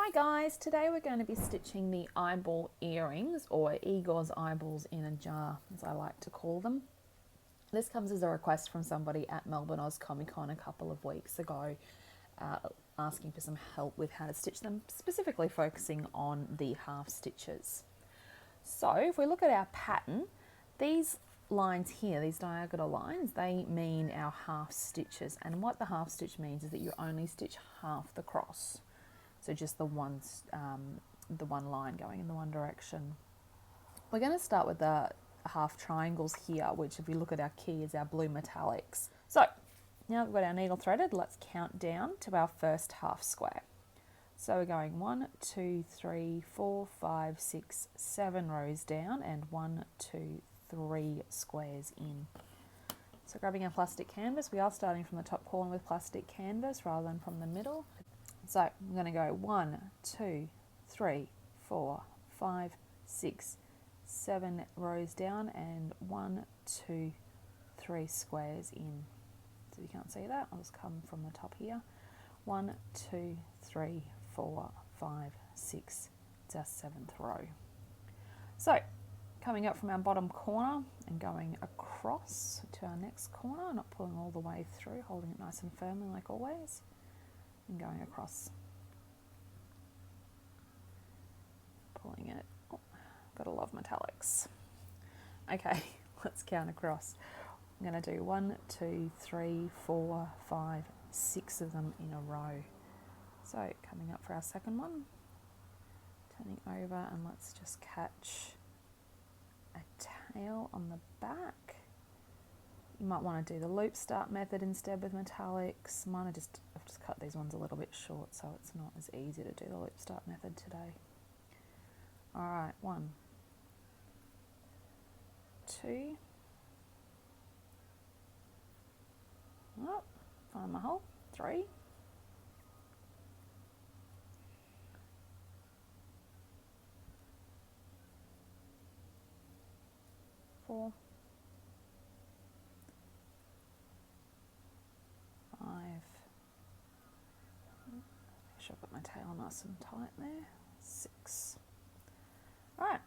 Hi guys, today we're going to be stitching the eyeball earrings, or Igor's eyeballs in a jar as I like to call them. This comes as a request from somebody at Melbourne Oz Comic Con a couple of weeks ago, asking for some help with how to stitch them, specifically focusing on the half stitches. So if we look at our pattern, these lines here, these diagonal lines, they mean our half stitches, and what the half stitch means is that you only stitch half the cross. So just the one line going in the one direction. We're going to start with the half triangles here, which if you look at our key is our blue metallics. So now that we've got our needle threaded, let's count down to our first half square. So we're going 1, 2, 3, 4, 5, 6, 7 rows down and 1, 2, 3 squares in. So grabbing our plastic canvas, we are starting from the top corner with plastic canvas rather than from the middle. So I'm going to go 1, 2, 3, 4, 5, 6, 7 rows down and 1, 2, 3 squares in. So if you can't see that, I'll just come from the top here. 1, 2, 3, 4, 5, 6, it's our 7th row. So coming up from our bottom corner and going across to our next corner, not pulling all the way through, holding it nice and firmly like always. And going across, pulling it. Oh, gotta love metallics. Okay, let's count across. I'm going to do 1, 2, 3, 4, 5, 6 of them in a row. So coming up for our second one, turning over, and let's just catch a tail on the back. You might want to do the loop start method instead with metallics. I've just cut these ones a little bit short, so it's not as easy to do the loop start method today. Alright, 1, 2, oh, find my hole, 3, 4, 5, make sure I've got my tail nice and tight there, 6. Alright,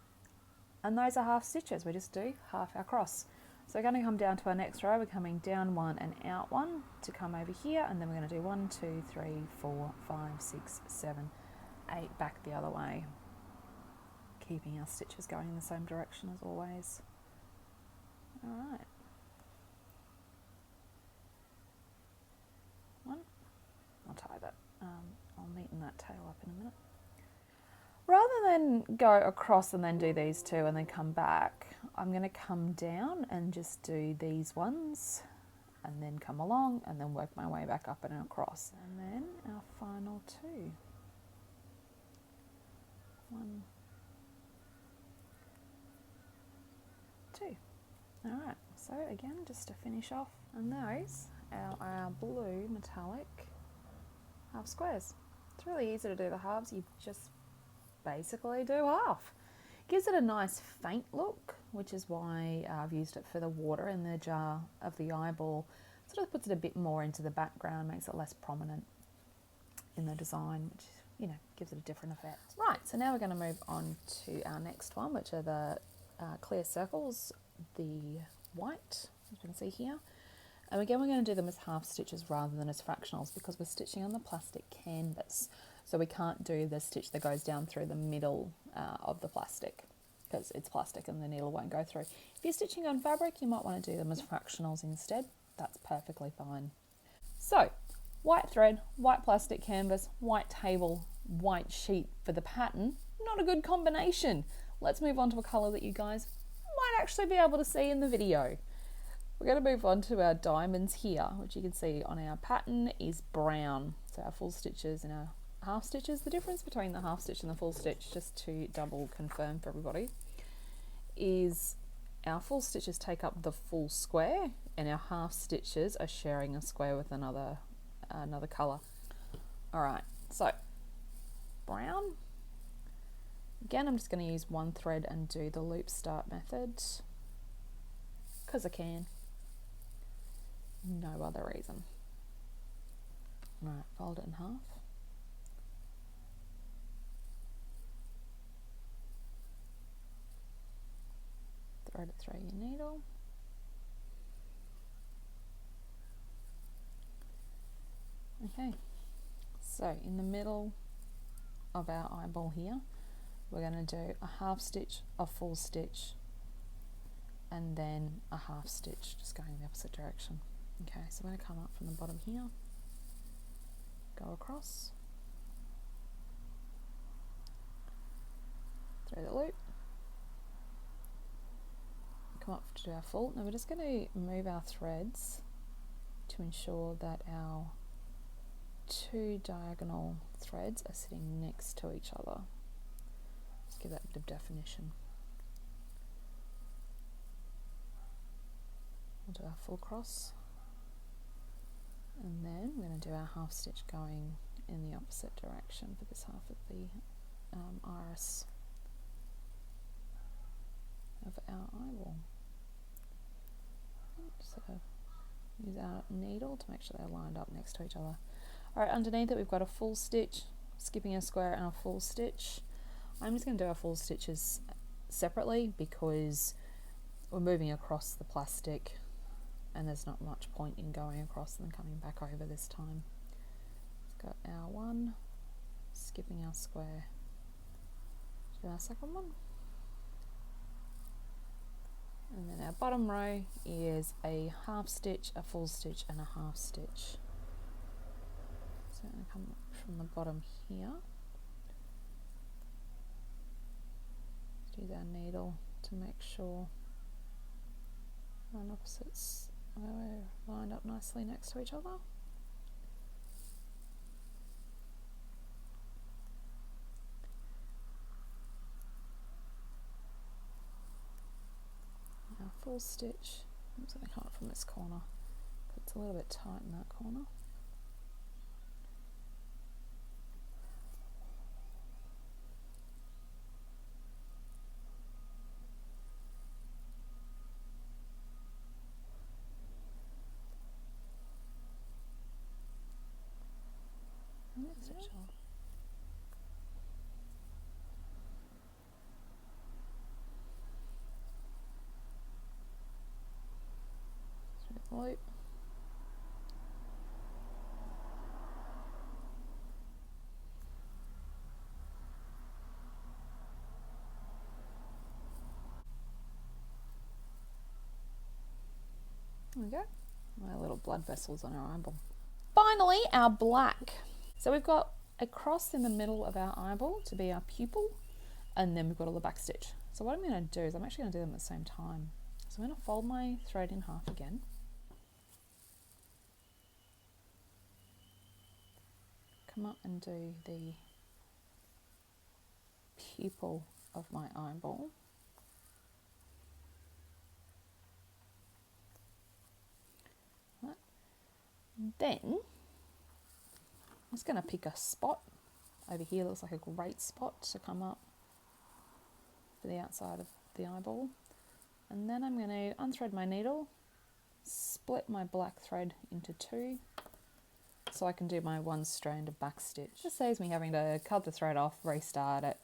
and those are half stitches. We just do half our cross. So we're going to come down to our next row. We're coming down 1 and out 1 to come over here, and then we're going to do 1, 2, 3, 4, 5, 6, 7, 8 back the other way, keeping our stitches going in the same direction as always. Alright. 1. I'll tie that. I'll neaten that tail up in a minute. Rather than go across and then do these two and then come back, I'm going to come down and just do these ones and then come along and then work my way back up and across. And then our final 2. 1, 2. Alright, so again, just to finish off, and those are our blue metallic half squares. It's really easy to do the halves. You just basically do half. Gives it a nice faint look, which is why I've used it for the water in the jar of the eyeball. Sort of puts it a bit more into the background, makes it less prominent in the design, which, you know, gives it a different effect. Right, so now we're going to move on to our next one, which are the clear circles, the white, as you can see here. And again, we're going to do them as half stitches rather than as fractionals because we're stitching on the plastic canvas. So we can't do the stitch that goes down through the middle of the plastic because it's plastic and the needle won't go through. If you're stitching on fabric, you might want to do them as fractionals instead. That's perfectly fine. So, white thread, white plastic canvas, white table, white sheet for the pattern. Not a good combination. Let's move on to a colour that you guys might actually be able to see in the video. We're going to move on to our diamonds here, which you can see on our pattern is brown. So our full stitches and our half stitches. The difference between the half stitch and the full stitch, just to double confirm for everybody, is our full stitches take up the full square and our half stitches are sharing a square with another colour. Alright, so brown. Again, I'm just going to use one thread and do the loop start method because I can. No other reason. Right, fold it in half. thread it through your needle. Okay, so in the middle of our eyeball here, we're going to do a half stitch, a full stitch, and then a half stitch, just going in the opposite direction. Okay, so we're going to come up from the bottom here, go across, through the loop, come up to do our full. Now we're just going to move our threads to ensure that our two diagonal threads are sitting next to each other. Just give that a bit of definition. We'll do our full cross, and then we're going to do our half stitch going in the opposite direction for this half of the iris of our eyeball. So use our needle to make sure they're lined up next to each other. Alright, underneath it we've got a full stitch, skipping a square and a full stitch. I'm just going to do our full stitches separately because we're moving across the plastic and there's not much point in going across and then coming back over this time. Let's go our one, skipping our square, do our second one. And then our bottom row is a half stitch, a full stitch and a half stitch. So I'm going to come from the bottom here. Let's use our needle to make sure our opposites are lined up nicely next to each other. Our full stitch. I'm just going to come up from this corner. It's a little bit tight in that corner. Loop. There we go. My little blood vessels on our eyeball. Finally, our black. So we've got a cross in the middle of our eyeball to be our pupil, and then we've got all the back stitch. So what I'm going to do is I'm actually going to do them at the same time. So I'm going to fold my thread in half again. Come up and do the pupil of my eyeball. Right. Then I'm just going to pick a spot over here. Looks like a great spot to come up for the outside of the eyeball. And then I'm going to unthread my needle, split my black thread into two, so I can do my one strand of back stitch. Just saves me having to cut the thread off, restart it,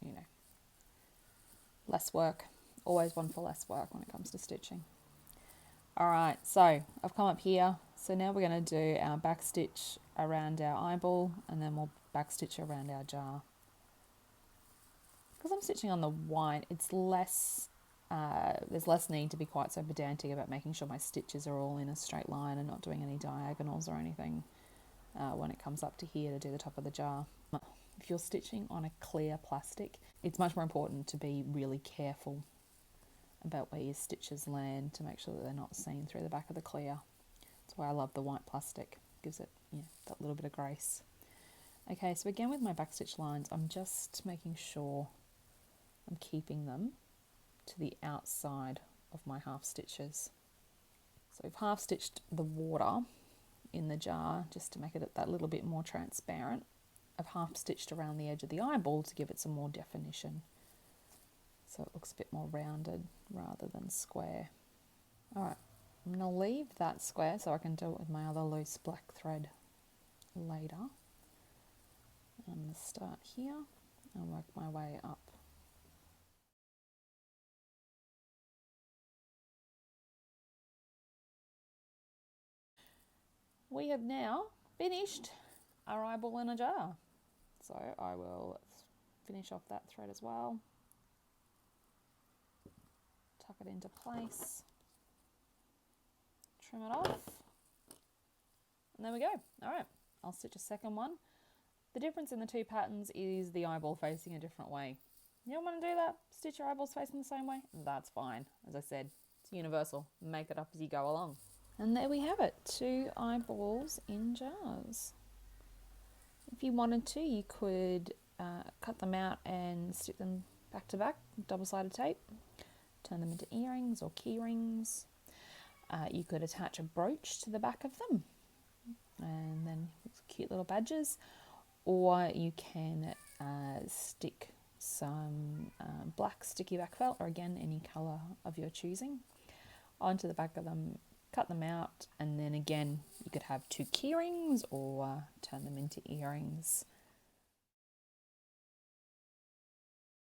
you know, less work. Always one for less work when it comes to stitching. Alright, so I've come up here, so now we're going to do our back stitch around our eyeball and then we'll back stitch around our jar. Because I'm stitching on the white, it's less, there's less need to be quite so pedantic about making sure my stitches are all in a straight line and not doing any diagonals or anything when it comes up to here to do the top of the jar. If you're stitching on a clear plastic, it's much more important to be really careful about where your stitches land to make sure that they're not seen through the back of the clear. That's why I love the white plastic, gives it, you know, that little bit of grace. Okay, so again with my backstitch lines, I'm just making sure I'm keeping them to the outside of my half stitches. So I've half stitched the water in the jar just to make it that little bit more transparent. I've half stitched around the edge of the eyeball to give it some more definition, so it looks a bit more rounded rather than square. Alright, I'm going to leave that square so I can do it with my other loose black thread later. I'm going to start here and work my way up. we have now finished our eyeball in a jar. So I will finish off that thread as well. Tuck it into place. Trim it off. And there we go. All right, I'll stitch a second one. The difference in the two patterns is the eyeball facing a different way. You don't want to do that? Stitch your eyeballs facing the same way? That's fine. As I said, it's universal. Make it up as you go along. And there we have it, 2 eyeballs in jars. If you wanted to, you could cut them out and stick them back to back, double-sided tape. Turn them into earrings or key rings. You could attach a brooch to the back of them and then cute little badges. Or you can stick some black sticky back felt, or again any colour of your choosing, onto the back of them, cut them out, and then again you could have 2 key rings or turn them into earrings.